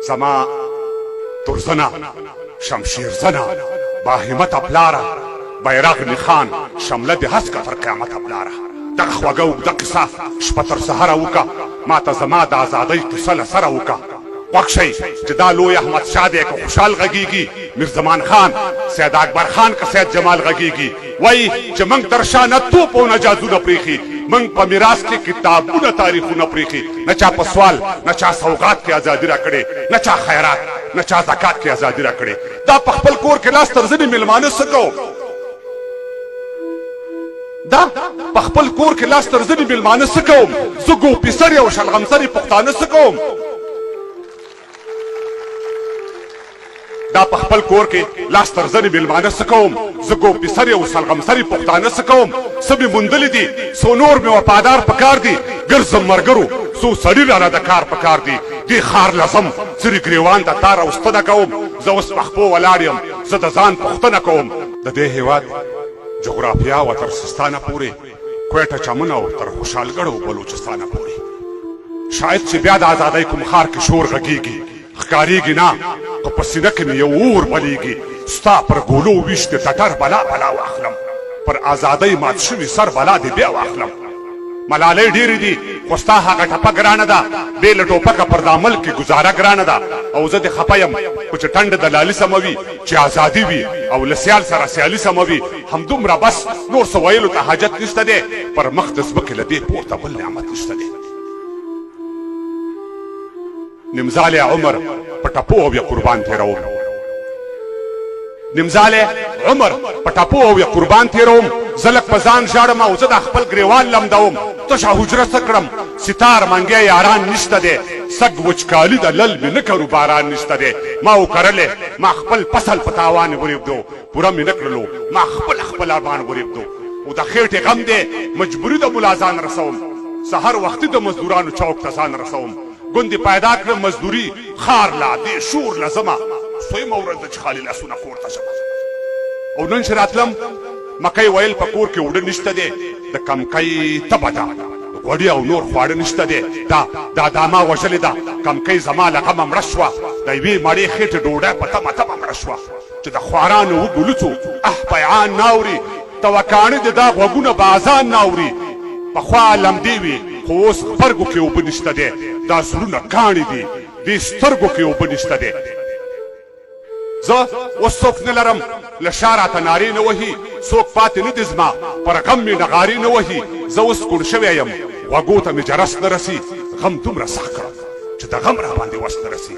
زما ترزنا شمشیر زنا باهمت پلاره بیرغ نخان شمله د هسکه تر قیامت پلاره دغه خوږه اوږده قصه شپه تر سهره وکه ماته زما د ازادۍ قصه له سره وکه خوښ شئ چې دا لوی احمدشاه دی که خوشحال غږیږي میرزمان خان سید اکبر خان که سید جمال غږیږي وایي چې موږ تر شا نه توپ او نه جازونه پرېښي موږ په میراث کې کتابونه تاریخونه پرېښي نه چا په سوال نه چا سوغات کې ازادي راکړې نه چا خیرات نه چا زکات کې ازادي راکړې دا په خپل کور کې لاس تر ځینې میلمانه څه کوو دا په خپل کور کې لاس تر ځینې میلمانه څه کوم زه ګوپیسرې او شلغمسرې پښتانه څه کوم دا په خپل کور کې لاس تر ځنې میلمانه څه کوم زه ګوپیسرې او سلغمسرې پښتانه څه کوم څه مې موندلي دي څو نور مې وفادار پکار دي ګرځم مرګرو څو سړي رانه د کار پکار دي دې ښار لزم څري ګریوان ته تار او ستنه کوم زه اوس پخپو ولاړ یم زه د ځان پوښتنه کوم د دې هېواد جغرافیا و تر سستانه پورې کویټه چمن او تر خوشحالګړ او بلوچستانه پورې شاید چې بیا د ازادۍ کوم ښار کې شور غږیږي ښکارېږي نه خو په سینه کې مې یو اور بلیږي ستا پر ګولو ویش د ټټر بلا بلا واخلم پر ازادۍ مات شوي سر بلا دې بیا واخلم ملالۍ ډېرې دي خو ستا هغه ټپه ګرانه ده بې له ټوپکه پر دا ملک کې ګزاره ګرانه ده او زه دې خفه یم خو چې ټنډه د لالي سمه وي چې ازادي وي او له سیال سره سیالي سمه وي همدومره بس نور څه ویلو ته حاجت نشته دی پر مخ د ځمکې له دې پورته بل نعمت نشته دی نمزالی عمر په ټپو او یا قربان تېروم نمزالی عمر په ټپو او یا قربان تېروم زه لږ په ځان ژاړم او زه د خپل ګریوان لمدوم تشه حجره څه کړم ستار منګی یاران نشته دی سږ وچکالي د لل مې نه کرو باران نشته دی ما وکرلې ما خپل فصل په تاوان ورېږدو پوره مې نه کړلو ما خپل ارمان ورېږدو او د خېټې غم دی مجبوري د ملا ځان رسوم سهار وختي د مزدورانو چوک ته ځان رسوم ګوندې پیدا کړم مزدوري خار لا دې شور لزمه سویمه ورځ ده چې خالي لاسونه کور ته شمه او نن چې راتلم مکۍ ویل په کور کې اوړه نشته دی د کمکۍ تبه ده غوړي او نور خواړه نشته دی دا داما وژلې ده کمکۍ زما له غمه مړه شوه د یوې مړې خېټې ډوډۍ په تمه مړه شوه چې د خوارانو وګلوڅو پیعان ناوري توکاڼې د دا غوږونه به اذان ناوري پخوا لمدې وي خو اوس غبرګو کې اوبه نشته دی دا زړونه کاڼي دي دې سترګو کې اوبه نشته دی زه اوس څوک نه لرم له شا راته نارې نه وهي څوک پاتې نه دي زما پر غم مې نغارې نه وهي زه اوس کوڼ شوی یم غوږو ته مې جرس نه رسي غم دومره سخت کړم چې د غم را باندې وس نه رسي